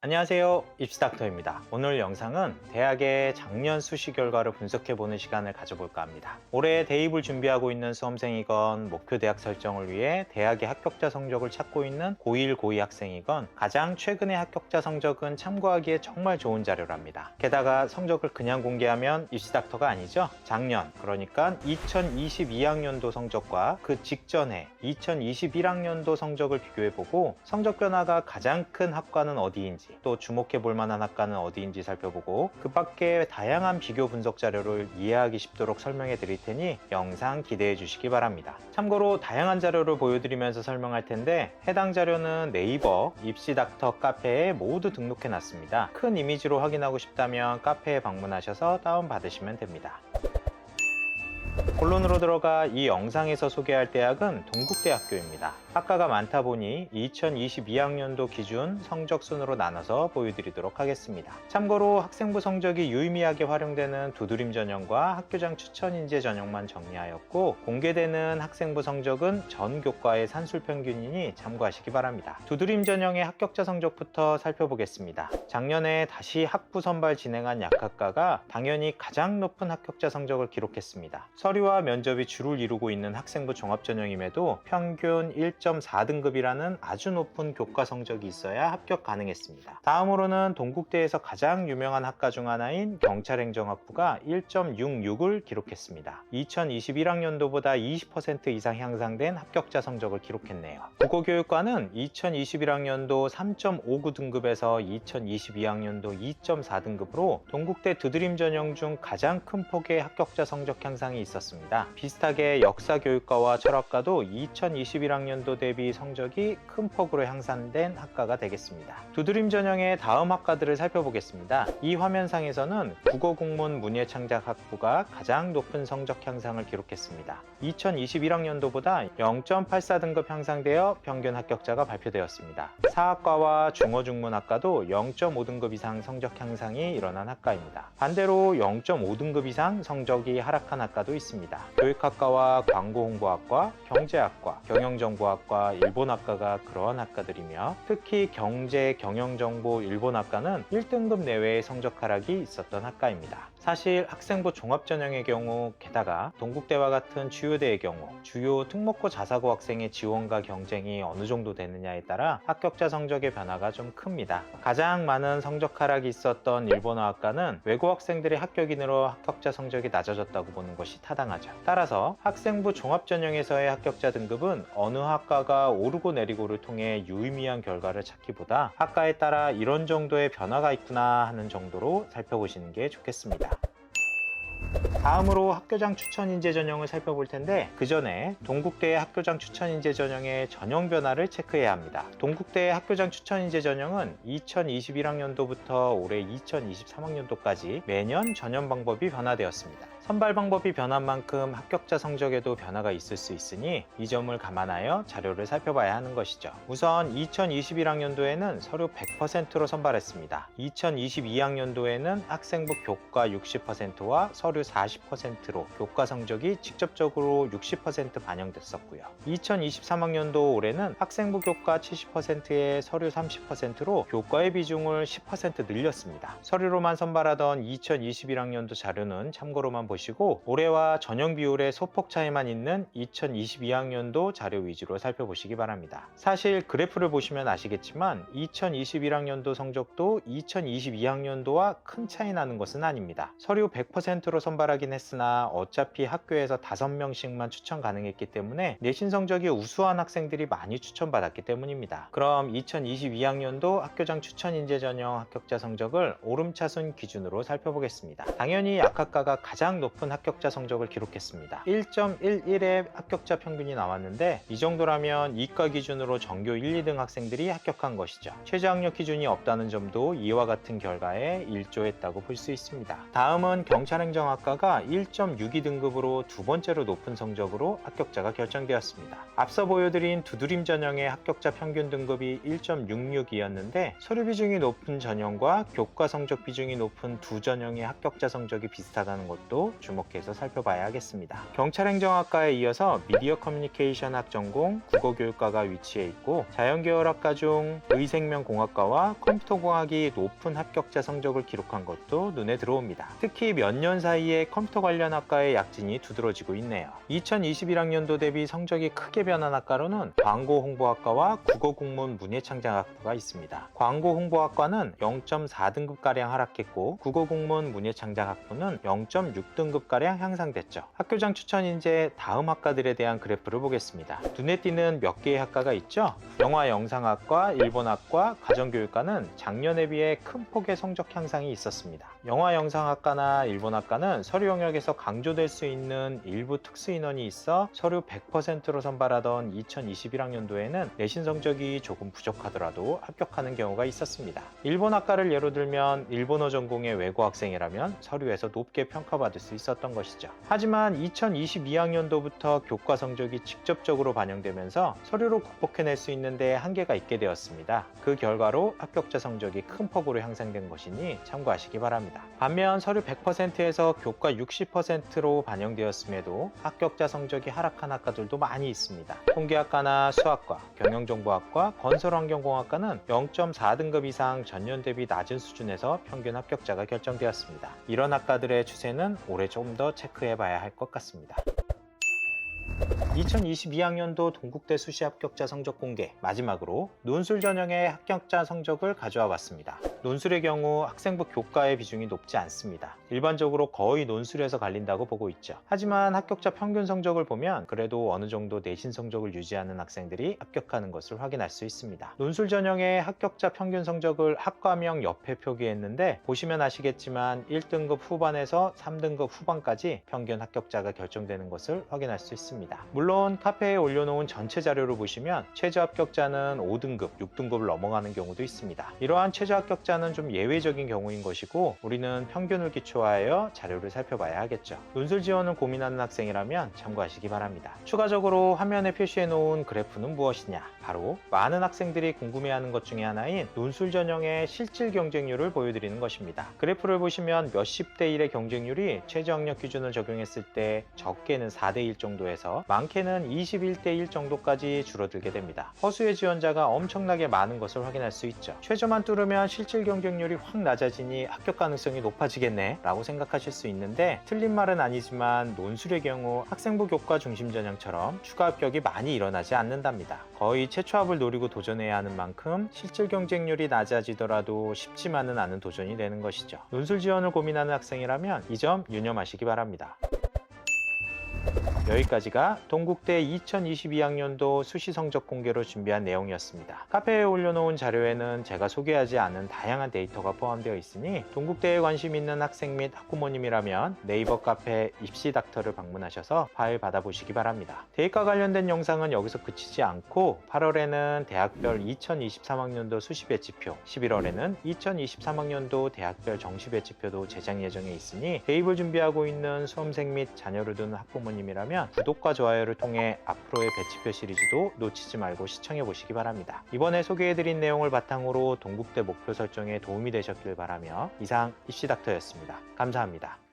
안녕하세요, 입시닥터입니다. 오늘 영상은 대학의 작년 수시 결과를 분석해보는 시간을 가져볼까 합니다. 올해 대입을 준비하고 있는 수험생이건 목표 대학 설정을 위해 대학의 합격자 성적을 찾고 있는 고1, 고2 학생이건 가장 최근의 합격자 성적은 참고하기에 정말 좋은 자료랍니다. 게다가 성적을 그냥 공개하면 입시닥터가 아니죠. 작년, 그러니까 2022학년도 성적과 그 직전에 2021학년도 성적을 비교해보고 성적 변화가 가장 큰 학과는 어디인지, 또 주목해 볼 만한 학과는 어디인지 살펴보고 그 밖에 다양한 비교 분석 자료를 이해하기 쉽도록 설명해 드릴 테니 영상 기대해 주시기 바랍니다. 참고로 다양한 자료를 보여드리면서 설명할 텐데 해당 자료는 네이버 입시닥터 카페에 모두 등록해 놨습니다. 큰 이미지로 확인하고 싶다면 카페에 방문하셔서 다운받으시면 됩니다. 본론으로 들어가 이 영상에서 소개할 대학은 동국대학교입니다. 학과가 많다 보니 2022학년도 기준 성적 순으로 나눠서 보여드리도록 하겠습니다. 참고로 학생부 성적이 유의미하게 활용되는 두드림 전형과 학교장 추천 인재 전형만 정리하였고, 공개되는 학생부 성적은 전 교과의 산술 평균이니 참고하시기 바랍니다. 두드림 전형의 합격자 성적부터 살펴보겠습니다. 작년에 다시 학부 선발 진행한 약학과가 당연히 가장 높은 합격자 성적을 기록했습니다. 서류와 면접이 주를 이루고 있는 학생부 종합전형임에도 평균 1.4등급이라는 아주 높은 교과 성적이 있어야 합격 가능했습니다. 다음으로는 동국대에서 가장 유명한 학과 중 하나인 경찰행정학부가 1.66을 기록했습니다. 2021학년도보다 20% 이상 향상된 합격자 성적을 기록했네요. 국어교육과는 2021학년도 3.59등급에서 2022학년도 2.4등급으로 동국대 두드림 전형 중 가장 큰 폭의 합격자 성적 향상이 있었습니다. 비슷하게 역사교육과와 철학과도 2021학년도 대비 성적이 큰 폭으로 향상된 학과가 되겠습니다. 두드림 전형의 다음 학과들을 살펴보겠습니다. 이 화면상에서는 국어국문 문예창작학부가 가장 높은 성적 향상을 기록했습니다. 2021학년도보다 0.84등급 향상되어 평균 합격자가 발표되었습니다. 사학과와 중어중문학과도 0.5등급 이상 성적 향상이 일어난 학과입니다. 반대로 0.5등급 이상 성적이 하락한 학과도 있습니다. 교육학과와 광고홍보학과, 경제학과, 경영정보학과, 일본학과가 그러한 학과들이며, 특히 경제, 경영정보, 일본학과는 1등급 내외의 성적 하락이 있었던 학과입니다. 사실 학생부 종합전형의 경우, 게다가 동국대와 같은 주요대의 경우 주요 특목고 자사고 학생의 지원과 경쟁이 어느 정도 되느냐에 따라 합격자 성적의 변화가 좀 큽니다. 가장 많은 성적 하락이 있었던 일본어학과는 외고 학생들의 합격인으로 합격자 성적이 낮아졌다고 보는 것이 타당하죠. 따라서 학생부 종합전형에서의 합격자 등급은 어느 학과가 오르고 내리고를 통해 유의미한 결과를 찾기보다 학과에 따라 이런 정도의 변화가 있구나 하는 정도로 살펴보시는 게 좋겠습니다. 다음으로 학교장 추천인재 전형을 살펴볼 텐데, 그 전에 동국대의 학교장 추천인재 전형의 전형 변화를 체크해야 합니다. 동국대의 학교장 추천인재 전형은 2021학년도부터 올해 2023학년도까지 매년 전형 방법이 변화되었습니다. 선발 방법이 변한 만큼 합격자 성적에도 변화가 있을 수 있으니 이 점을 감안하여 자료를 살펴봐야 하는 것이죠. 우선 2021학년도에는 서류 100%로 선발했습니다. 2022학년도에는 학생부 교과 60%와 서류 40%로 교과 성적이 직접적으로 60% 반영됐었고요. 2023학년도 올해는 학생부 교과 70%에 서류 30%로 교과의 비중을 10% 늘렸습니다. 서류로만 선발하던 2021학년도 자료는 참고로만 보시고 올해와 전형 비율의 소폭 차이만 있는 2022학년도 자료 위주로 살펴보시기 바랍니다. 사실 그래프를 보시면 아시겠지만 2021학년도 성적도 2022학년도와 큰 차이 나는 것은 아닙니다. 서류 100%로 선발하긴 했으나 어차피 학교에서 5명씩만 추천 가능했기 때문에 내신 성적이 우수한 학생들이 많이 추천받았기 때문입니다. 그럼 2022학년도 학교장 추천 인재 전형 합격자 성적을 오름차순 기준으로 살펴보겠습니다. 당연히 약학과가 가장 높은 합격자 성적을 기록했습니다. 1.11의 합격자 평균이 나왔는데 이 정도라면 이과 기준으로 전교 1, 2등 학생들이 합격한 것이죠. 최저학력 기준이 없다는 점도 이와 같은 결과에 일조했다고 볼 수 있습니다. 다음은 경찰행정학과가 1.62등급으로 두 번째로 높은 성적으로 합격자가 결정되었습니다. 앞서 보여드린 두드림 전형의 합격자 평균 등급이 1.66이었는데 서류 비중이 높은 전형과 교과 성적 비중이 높은 두 전형의 합격자 성적이 비슷하다는 것도 점도 주목해서 살펴봐야 하겠습니다. 경찰행정학과에 이어서 미디어 커뮤니케이션학 전공, 국어교육과가 위치해 있고 자연계열학과 중 의생명공학과와 컴퓨터공학이 높은 합격자 성적을 기록한 것도 눈에 들어옵니다. 특히 몇 년 사이에 컴퓨터 관련 학과의 약진이 두드러지고 있네요. 2021학년도 대비 성적이 크게 변한 학과로는 광고홍보학과와 국어국문 문예창작학부가 있습니다. 광고홍보학과는 0.4등급가량 하락했고 국어국문 문예창작학부는 0.6등급가량 향상됐죠. 학교장 추천인재 다음 학과들에 대한 그래프를 보겠습니다. 눈에 띄는 몇 개의 학과가 있죠? 영화영상학과, 일본학과, 가정교육과는 작년에 비해 큰 폭의 성적 향상이 있었습니다. 영화영상학과나 일본학과는 서류 영역에서 강조될 수 있는 일부 특수인원이 있어 서류 100%로 선발하던 2021학년도에는 내신 성적이 조금 부족하더라도 합격하는 경우가 있었습니다. 일본학과를 예로 들면 일본어 전공의 외고 학생이라면 서류에서 높게 평가받을 수 있었던 것이죠. 하지만 2022학년도부터 교과 성적이 직접적으로 반영되면서 서류로 극복해낼 수 있는데 한계가 있게 되었습니다. 그 결과로 합격자 성적이 큰 폭으로 향상된 것이니 참고하시기 바랍니다. 반면 서류 100%에서 교과 60%로 반영되었음에도 합격자 성적이 하락한 학과들도 많이 있습니다. 통계학과나 수학과, 경영정보학과, 건설환경공학과는 0.4등급 이상 전년 대비 낮은 수준에서 평균 합격자가 결정되었습니다. 이런 학과들의 추세는 올해 좀 더 체크해 봐야 할 것 같습니다. 2022학년도 동국대 수시 합격자 성적 공개, 마지막으로 논술 전형의 합격자 성적을 가져와 봤습니다. 논술의 경우 학생부 교과의 비중이 높지 않습니다. 일반적으로 거의 논술에서 갈린다고 보고 있죠. 하지만 합격자 평균 성적을 보면 그래도 어느 정도 내신 성적을 유지하는 학생들이 합격하는 것을 확인할 수 있습니다. 논술 전형의 합격자 평균 성적을 학과명 옆에 표기했는데 보시면 아시겠지만 1등급 후반에서 3등급 후반까지 평균 합격자가 결정되는 것을 확인할 수 있습니다. 물론 카페에 올려놓은 전체 자료를 보시면 최저 합격자는 5등급, 6등급을 넘어가는 경우도 있습니다. 이러한 최저 합격자는 좀 예외적인 경우인 것이고 우리는 평균을 기초하여 자료를 살펴봐야 하겠죠. 논술 지원을 고민하는 학생이라면 참고하시기 바랍니다. 추가적으로 화면에 표시해 놓은 그래프는 무엇이냐? 바로 많은 학생들이 궁금해하는 것 중에 하나인 논술 전형의 실질 경쟁률을 보여드리는 것입니다. 그래프를 보시면 몇십 대 1의 경쟁률이 최저 학력 기준을 적용했을 때 적게는 4대 1 정도에서 많게는 21대 1 정도까지 줄어들게 됩니다. 허수의 지원자가 엄청나게 많은 것을 확인할 수 있죠. 최저만 뚫으면 실질 경쟁률이 확 낮아지니 합격 가능성이 높아지겠네 라고 생각하실 수 있는데 틀린 말은 아니지만 논술의 경우 학생부 교과 중심 전형처럼 추가 합격이 많이 일어나지 않는답니다. 거의 최초합을 노리고 도전해야 하는 만큼 실질 경쟁률이 낮아지더라도 쉽지만은 않은 도전이 되는 것이죠. 논술 지원을 고민하는 학생이라면 이 점 유념하시기 바랍니다. 여기까지가 동국대 2022학년도 수시 성적 공개로 준비한 내용이었습니다. 카페에 올려놓은 자료에는 제가 소개하지 않은 다양한 데이터가 포함되어 있으니 동국대에 관심 있는 학생 및 학부모님이라면 네이버 카페 입시닥터를 방문하셔서 파일 받아보시기 바랍니다. 대입과 관련된 영상은 여기서 그치지 않고 8월에는 대학별 2023학년도 수시 배치표, 11월에는 2023학년도 대학별 정시 배치표도 제작 예정에 있으니 대입을 준비하고 있는 수험생 및 자녀를 두는 학부모님이라면 구독과 좋아요를 통해 앞으로의 배치표 시리즈도 놓치지 말고 시청해 보시기 바랍니다. 이번에 소개해드린 내용을 바탕으로 동국대 목표 설정에 도움이 되셨길 바라며 이상 입시닥터였습니다. 감사합니다.